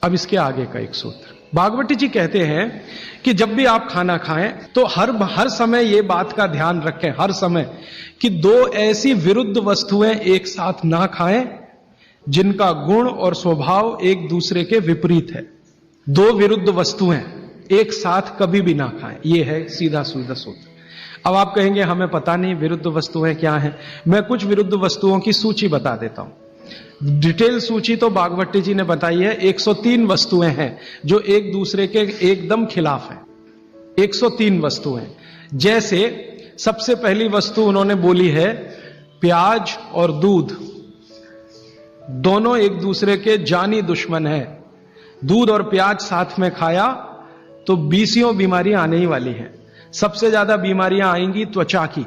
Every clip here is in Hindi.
अब इसके आगे का एक सूत्र भागवती जी कहते हैं कि जब भी आप खाना खाएं तो हर समय ये बात का ध्यान रखें, हर समय, कि दो ऐसी विरुद्ध वस्तुएं एक साथ ना खाएं जिनका गुण और स्वभाव एक दूसरे के विपरीत है। दो विरुद्ध वस्तुएं एक साथ कभी भी ना खाएं, यह है सीधा सीधा सूत्र। अब आप कहेंगे हमें पता नहीं विरुद्ध वस्तुएं क्या हैं। मैं कुछ विरुद्ध वस्तुओं की सूची बता देता हूं। डिटेल सूची तो भागवती जी ने बताई है। 103 वस्तुएं हैं जो एक दूसरे के एकदम खिलाफ हैं। 103 वस्तुएं। जैसे सबसे पहली वस्तु उन्होंने बोली है प्याज और दूध, दोनों एक दूसरे के जानी दुश्मन हैं। दूध और प्याज साथ में खाया तो 20 बीमारियां आने ही वाली हैं। सबसे ज्यादा बीमारियां आएंगी त्वचा की।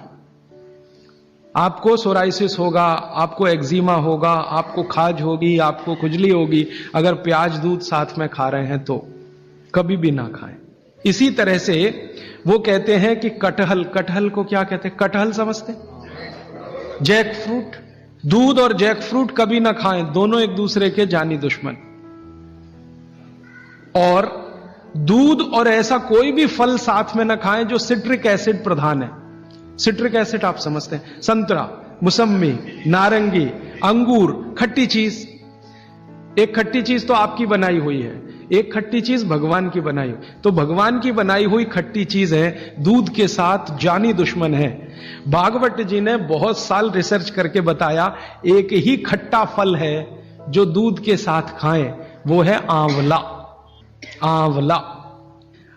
आपको सोराइसिस होगा, आपको एक्जिमा होगा, आपको खाज होगी, आपको खुजली होगी अगर प्याज दूध साथ में खा रहे हैं तो कभी भी ना खाएं। इसी तरह से वो कहते हैं कि कटहल को क्या कहते हैं? कटहल समझते? जैक फ्रूट, दूध और जैक फ्रूट कभी ना खाएं, दोनों एक दूसरे के जानी दुश्मन। और दूध और ऐसा कोई भी फल साथ में ना खाएं जो सिट्रिक एसिड प्रधान है। सिट्रिक एसिड आप समझते हैं? संतरा, मुसम्मी, नारंगी, अंगूर, खट्टी चीज। एक खट्टी चीज तो आपकी बनाई हुई है, एक खट्टी चीज भगवान की बनाई हुई। तो भगवान की बनाई हुई खट्टी चीज है, दूध के साथ जानी दुश्मन है। भागवत जी ने बहुत साल रिसर्च करके बताया एक ही खट्टा फल है जो दूध के साथ खाएं, वो है आंवला। आंवला,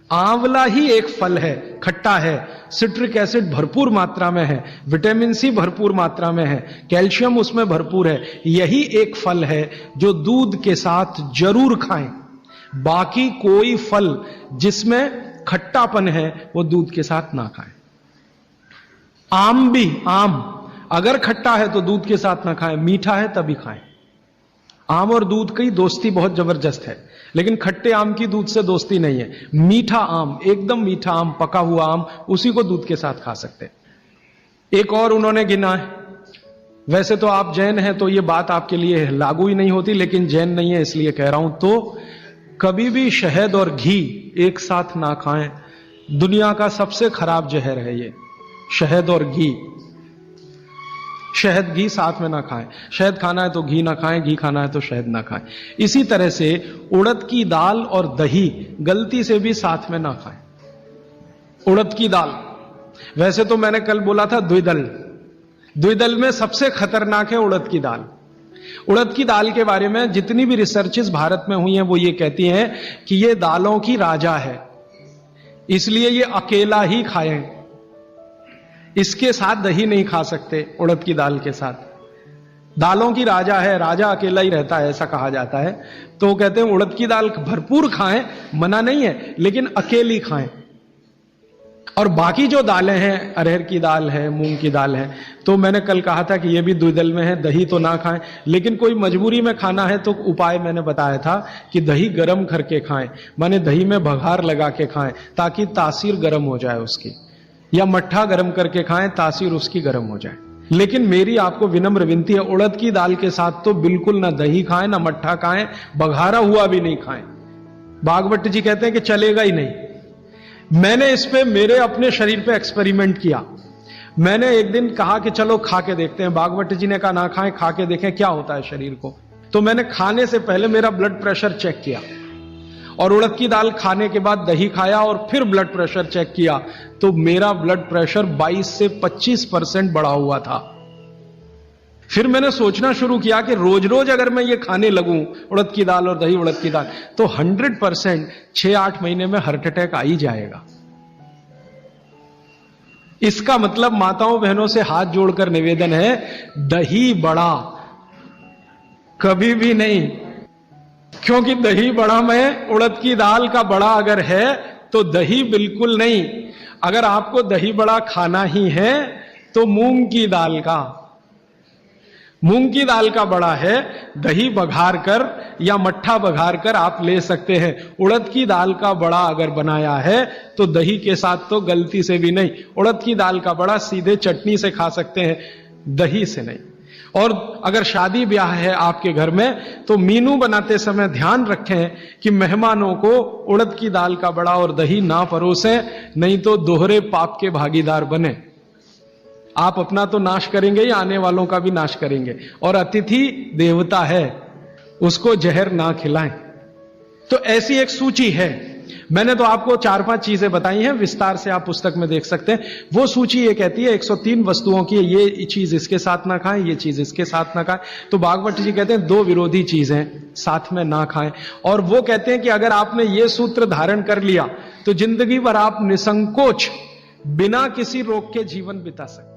आंवला ही एक फल है, खट्टा है, सिट्रिक एसिड भरपूर मात्रा में है, विटामिन सी भरपूर मात्रा में है, कैल्शियम उसमें भरपूर है। यही एक फल है जो दूध के साथ जरूर खाएं। बाकी कोई फल जिसमें खट्टापन है वो दूध के साथ ना खाएं। आम भी, आम अगर खट्टा है तो दूध के साथ ना खाएं, मीठा है तभी खाएं। आम और दूध की दोस्ती बहुत जबरदस्त है, लेकिन खट्टे आम की दूध से दोस्ती नहीं है। मीठा आम, एकदम मीठा आम, पका हुआ आम, उसी को दूध के साथ खा सकते हैं। एक और उन्होंने गिना है, वैसे तो आप जैन हैं तो ये बात आपके लिए लागू ही नहीं होती, लेकिन जैन नहीं है इसलिए कह रहा हूं। तो कभी भी शहद और घी एक साथ ना खाएं। दुनिया का सबसे खराब जहर है ये, शहद और घी। शहद घी साथ में ना खाएं। शहद खाना है तो घी ना खाएं, घी खाना है तो शहद ना खाएं। इसी तरह से उड़द की दाल और दही गलती से भी साथ में ना खाएं। उड़द की दाल, वैसे तो मैंने कल बोला था द्विदल, द्विदल में सबसे खतरनाक है उड़द की दाल। उड़द की दाल के बारे में जितनी भी रिसर्चेस भारत में हुई हैं वो ये कहती हैं कि ये दालों की राजा है, इसलिए ये अकेला ही खाएं, इसके साथ दही नहीं खा सकते। उड़द की दाल के साथ, दालों की राजा है, राजा अकेला ही रहता है ऐसा कहा जाता है। तो वो कहते हैं उड़द की दाल भरपूर खाएं, मना नहीं है, लेकिन अकेली खाएं। और बाकी जो दालें हैं, अरहर की दाल है, मूंग की दाल है, तो मैंने कल कहा था कि ये भी द्विदल में है, दही तो ना खाएं। लेकिन कोई मजबूरी में खाना है तो उपाय मैंने बताया था कि दही गर्म करके खाएं, माने दही में बघार लगा के खाएं ताकि तासीर गर्म हो जाए उसकी, या मट्ठा गर्म करके खाएं तासीर उसकी गर्म हो जाए। लेकिन मेरी आपको विनम्र विनती है, उड़द की दाल के साथ तो बिल्कुल ना दही खाएं, ना मट्ठा खाएं, बघारा हुआ भी नहीं खाएं। भागवत जी कहते हैं कि चलेगा ही नहीं। मैंने इस पे मेरे अपने शरीर पे एक्सपेरिमेंट किया। मैंने एक दिन कहा कि चलो खा के देखते हैं। भागवत जी ने कहा ना खाएं, खा के देखें क्या होता है शरीर को। तो मैंने खाने से पहले मेरा ब्लड प्रेशर चेक किया, और उड़द की दाल खाने के बाद दही खाया और फिर ब्लड प्रेशर चेक किया, तो मेरा ब्लड प्रेशर 22 से 25% बढ़ा हुआ था। फिर मैंने सोचना शुरू किया कि रोज रोज अगर मैं ये खाने लगूं उड़द की दाल और दही उड़द की दाल, तो 100% 6-8 महीने में हार्ट अटैक आ ही जाएगा। इसका मतलब माताओं बहनों से हाथ जोड़कर निवेदन है, दही बड़ा कभी भी नहीं, क्योंकि दही बड़ा में उड़द की दाल का बड़ा अगर है तो दही बिल्कुल नहीं। अगर आपको दही बड़ा खाना ही है तो मूंग की दाल का, मूंग की दाल का बड़ा है, दही बघार कर या मट्ठा बघार कर आप ले सकते हैं। उड़द की दाल का बड़ा अगर बनाया है तो दही के साथ तो गलती से भी नहीं। उड़द की दाल का बड़ा सीधे चटनी से खा सकते हैं, दही से नहीं। और अगर शादी ब्याह है आपके घर में तो मीनू बनाते समय ध्यान रखें कि मेहमानों को उड़द की दाल का बड़ा और दही ना परोसें, नहीं तो दोहरे पाप के भागीदार बने। आप अपना तो नाश करेंगे या आने वालों का भी नाश करेंगे। और अतिथि देवता है, उसको जहर ना खिलाएं। तो ऐसी एक सूची है। मैंने तो आपको 4-5 चीजें बताई हैं, विस्तार से आप पुस्तक में देख सकते हैं। वो सूची ये कहती है 103 वस्तुओं की, ये चीज इसके साथ ना खाएं, ये चीज इसके साथ ना खाएं। तो भागवत जी कहते हैं 2 विरोधी चीजें साथ में ना खाएं। और वो कहते हैं कि अगर आपने ये सूत्र धारण कर लिया तो जिंदगी भर आप निसंकोच बिना किसी रोग के जीवन बिता सकते।